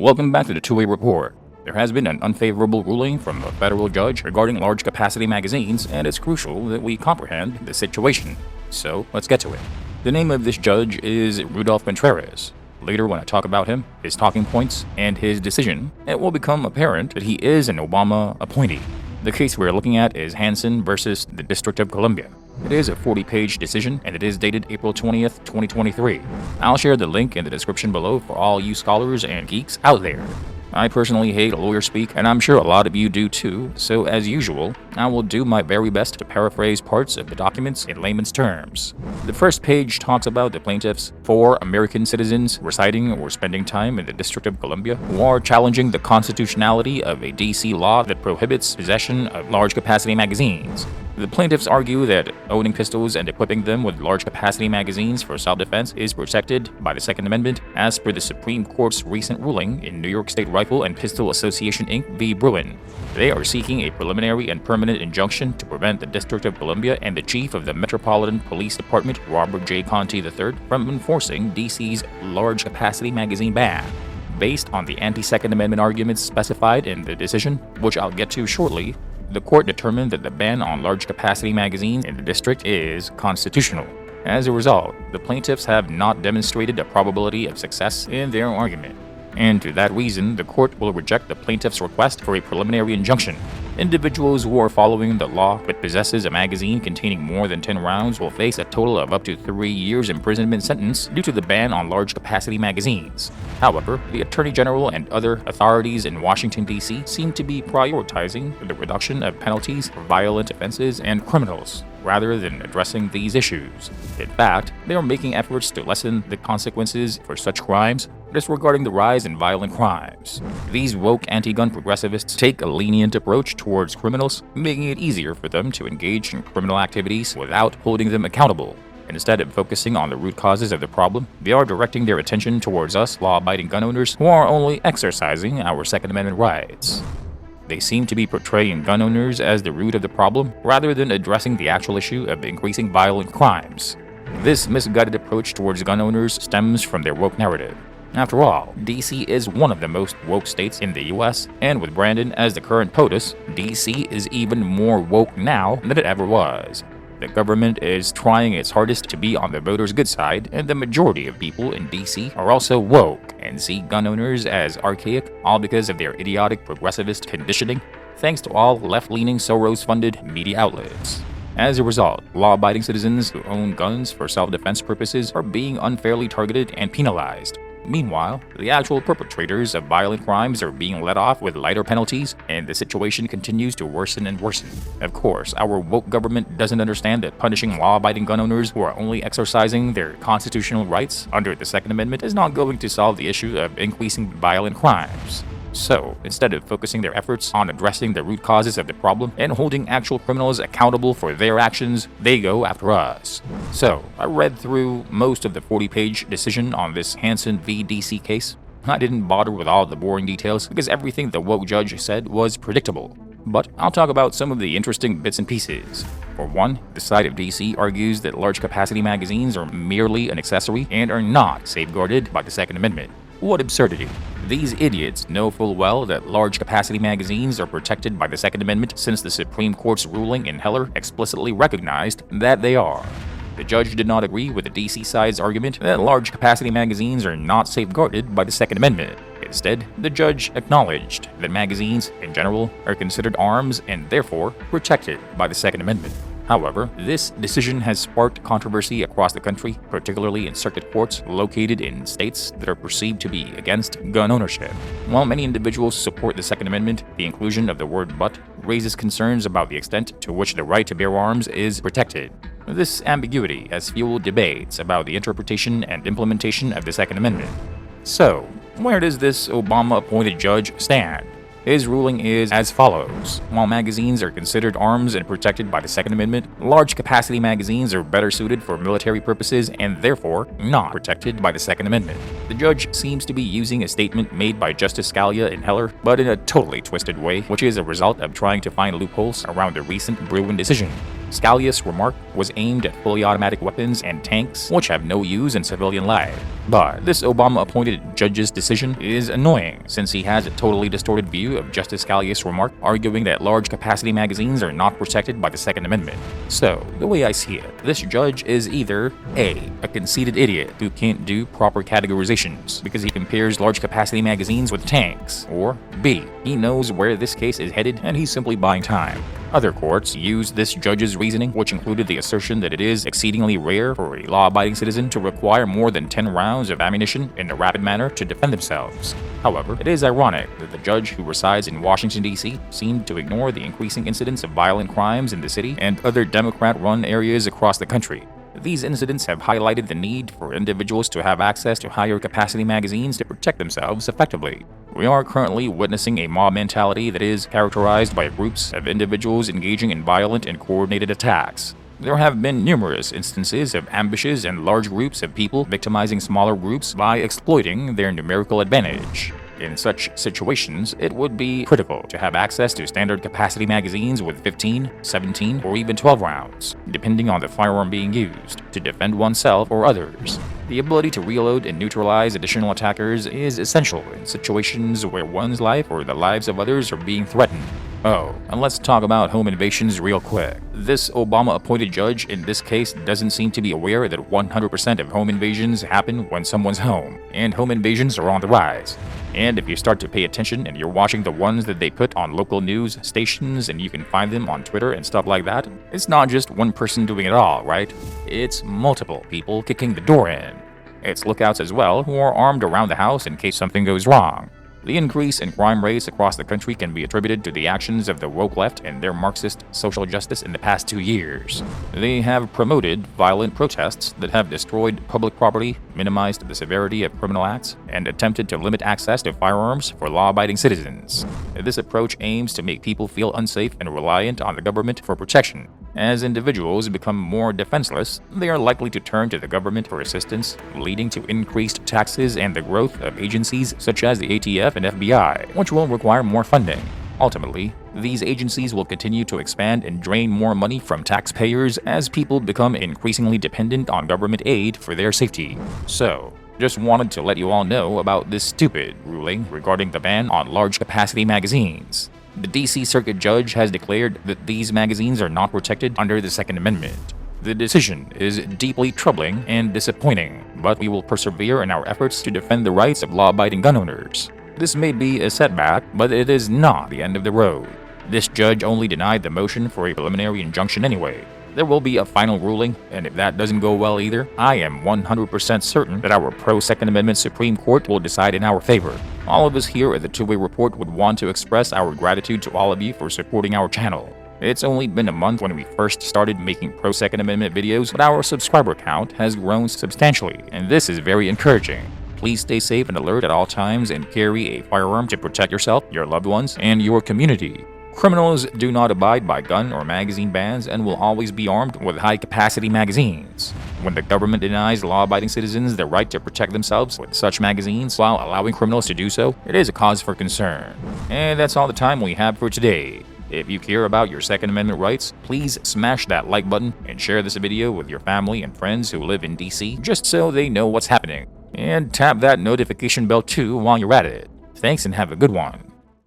Welcome back to the two-way report. There has been an unfavorable ruling from a federal judge regarding large capacity magazines, and it's crucial that we comprehend the situation. So let's get to it. The name of this judge is Rudolph Contreras. Later, when I talk about him, his talking points, and his decision, it will become apparent that he is an Obama appointee. The case we're looking at is Hansen versus the District of Columbia. It is a 40-page decision, and it is dated April 20th, 2023. I'll share the link in the description below for all you scholars and geeks out there. I personally hate lawyer speak, and I'm sure a lot of you do too, so as usual, I will do my very best to paraphrase parts of the documents in layman's terms. The first page talks about the plaintiffs, 4 American citizens residing or spending time in the District of Columbia, who are challenging the constitutionality of a DC law that prohibits possession of large-capacity magazines. The plaintiffs argue that owning pistols and equipping them with large-capacity magazines for self-defense is protected by the Second Amendment, as per the Supreme Court's recent ruling in New York State Rifle and Pistol Association Inc. v. Bruin. They are seeking a preliminary and permanent injunction to prevent the District of Columbia and the Chief of the Metropolitan Police Department, Robert J. Conte III, from enforcing DC's large-capacity magazine ban. Based on the anti-Second Amendment arguments specified in the decision, which I'll get to shortly, the court determined that the ban on large-capacity magazines in the district is constitutional. As a result, the plaintiffs have not demonstrated a probability of success in their argument. And to that reason, the court will reject the plaintiff's request for a preliminary injunction. Individuals who are following the law but possesses a magazine containing more than 10 rounds will face a total of up to 3 years imprisonment sentence due to the ban on large-capacity magazines. However, the Attorney General and other authorities in Washington, D.C. seem to be prioritizing the reduction of penalties for violent offenses and criminals, rather than addressing these issues. In fact, they are making efforts to lessen the consequences for such crimes, disregarding the rise in violent crimes. These woke anti-gun progressivists take a lenient approach towards criminals, making it easier for them to engage in criminal activities without holding them accountable. Instead of focusing on the root causes of the problem, they are directing their attention towards us law-abiding gun owners who are only exercising our Second Amendment rights. They seem to be portraying gun owners as the root of the problem, rather than addressing the actual issue of increasing violent crimes. This misguided approach towards gun owners stems from their woke narrative. After all, DC is one of the most woke states in the US, and with Brandon as the current POTUS, DC is even more woke now than it ever was. The government is trying its hardest to be on the voters' good side, and the majority of people in DC are also woke and see gun owners as archaic, all because of their idiotic progressivist conditioning, thanks to all left-leaning Soros-funded media outlets. As a result, law-abiding citizens who own guns for self-defense purposes are being unfairly targeted and penalized. Meanwhile, the actual perpetrators of violent crimes are being let off with lighter penalties, and the situation continues to worsen and worsen. Of course, our woke government doesn't understand that punishing law-abiding gun owners who are only exercising their constitutional rights under the Second Amendment is not going to solve the issue of increasing violent crimes. So, instead of focusing their efforts on addressing the root causes of the problem and holding actual criminals accountable for their actions, they go after us. So, I read through most of the 40-page decision on this Hansen v. DC case. I didn't bother with all the boring details because everything the woke judge said was predictable. But I'll talk about some of the interesting bits and pieces. For one, the side of DC argues that large-capacity magazines are merely an accessory and are not safeguarded by the Second Amendment. What absurdity. These idiots know full well that large-capacity magazines are protected by the Second Amendment, since the Supreme Court's ruling in Heller explicitly recognized that they are. The judge did not agree with the DC side's argument that large-capacity magazines are not safeguarded by the Second Amendment. Instead, the judge acknowledged that magazines, in general, are considered arms and therefore protected by the Second Amendment. However, this decision has sparked controversy across the country, particularly in circuit courts located in states that are perceived to be against gun ownership. While many individuals support the Second Amendment, the inclusion of the word "but" raises concerns about the extent to which the right to bear arms is protected. This ambiguity has fueled debates about the interpretation and implementation of the Second Amendment. So, where does this Obama-appointed judge stand? His ruling is as follows. While magazines are considered arms and protected by the Second Amendment, large-capacity magazines are better suited for military purposes and therefore not protected by the Second Amendment. The judge seems to be using a statement made by Justice Scalia in Heller, but in a totally twisted way, which is a result of trying to find loopholes around the recent Bruin decision. Scalia's remark was aimed at fully automatic weapons and tanks, which have no use in civilian life. But this Obama-appointed judge's decision is annoying, since he has a totally distorted view of Justice Scalia's remark, arguing that large-capacity magazines are not protected by the Second Amendment. So, the way I see it, this judge is either a conceited idiot who can't do proper categorizations because he compares large-capacity magazines with tanks, or B, he knows where this case is headed and he's simply buying time. Other courts used this judge's reasoning, which included the assertion that it is exceedingly rare for a law-abiding citizen to require more than 10 rounds of ammunition in a rapid manner to defend themselves. However, it is ironic that the judge who resides in Washington, D.C. seemed to ignore the increasing incidence of violent crimes in the city and other Democrat-run areas across the country. These incidents have highlighted the need for individuals to have access to higher capacity magazines to protect themselves effectively. We are currently witnessing a mob mentality that is characterized by groups of individuals engaging in violent and coordinated attacks. There have been numerous instances of ambushes and large groups of people victimizing smaller groups by exploiting their numerical advantage. In such situations, it would be critical to have access to standard capacity magazines with 15, 17, or even 12 rounds, depending on the firearm being used, to defend oneself or others. The ability to reload and neutralize additional attackers is essential in situations where one's life or the lives of others are being threatened. Oh, and let's talk about home invasions real quick. This Obama-appointed judge in this case doesn't seem to be aware that 100% of home invasions happen when someone's home, and home invasions are on the rise. And if you start to pay attention and you're watching the ones that they put on local news stations and you can find them on Twitter and stuff like that, it's not just one person doing it all, right? It's multiple people kicking the door in. It's lookouts as well who are armed around the house in case something goes wrong. The increase in crime rates across the country can be attributed to the actions of the woke left and their Marxist social justice in the past 2 years. They have promoted violent protests that have destroyed public property, minimized the severity of criminal acts, and attempted to limit access to firearms for law-abiding citizens. This approach aims to make people feel unsafe and reliant on the government for protection. As individuals become more defenseless, they are likely to turn to the government for assistance, leading to increased taxes and the growth of agencies such as the ATF and FBI, which will require more funding. Ultimately, these agencies will continue to expand and drain more money from taxpayers as people become increasingly dependent on government aid for their safety. So, just wanted to let you all know about this stupid ruling regarding the ban on large-capacity magazines. The D.C. Circuit Judge has declared that these magazines are not protected under the Second Amendment. The decision is deeply troubling and disappointing, but we will persevere in our efforts to defend the rights of law-abiding gun owners. This may be a setback, but it is not the end of the road. This judge only denied the motion for a preliminary injunction anyway. There will be a final ruling, and if that doesn't go well either, I am 100% certain that our pro-Second Amendment Supreme Court will decide in our favor. All of us here at the Two-Way Report would want to express our gratitude to all of you for supporting our channel. It's only been a month when we first started making pro-Second Amendment videos, but our subscriber count has grown substantially, and this is very encouraging. Please stay safe and alert at all times and carry a firearm to protect yourself, your loved ones, and your community. Criminals do not abide by gun or magazine bans and will always be armed with high-capacity magazines. When the government denies law-abiding citizens the right to protect themselves with such magazines while allowing criminals to do so, it is a cause for concern. And that's all the time we have for today. If you care about your Second Amendment rights, please smash that like button and share this video with your family and friends who live in DC just so they know what's happening. And tap that notification bell too while you're at it. Thanks and have a good one.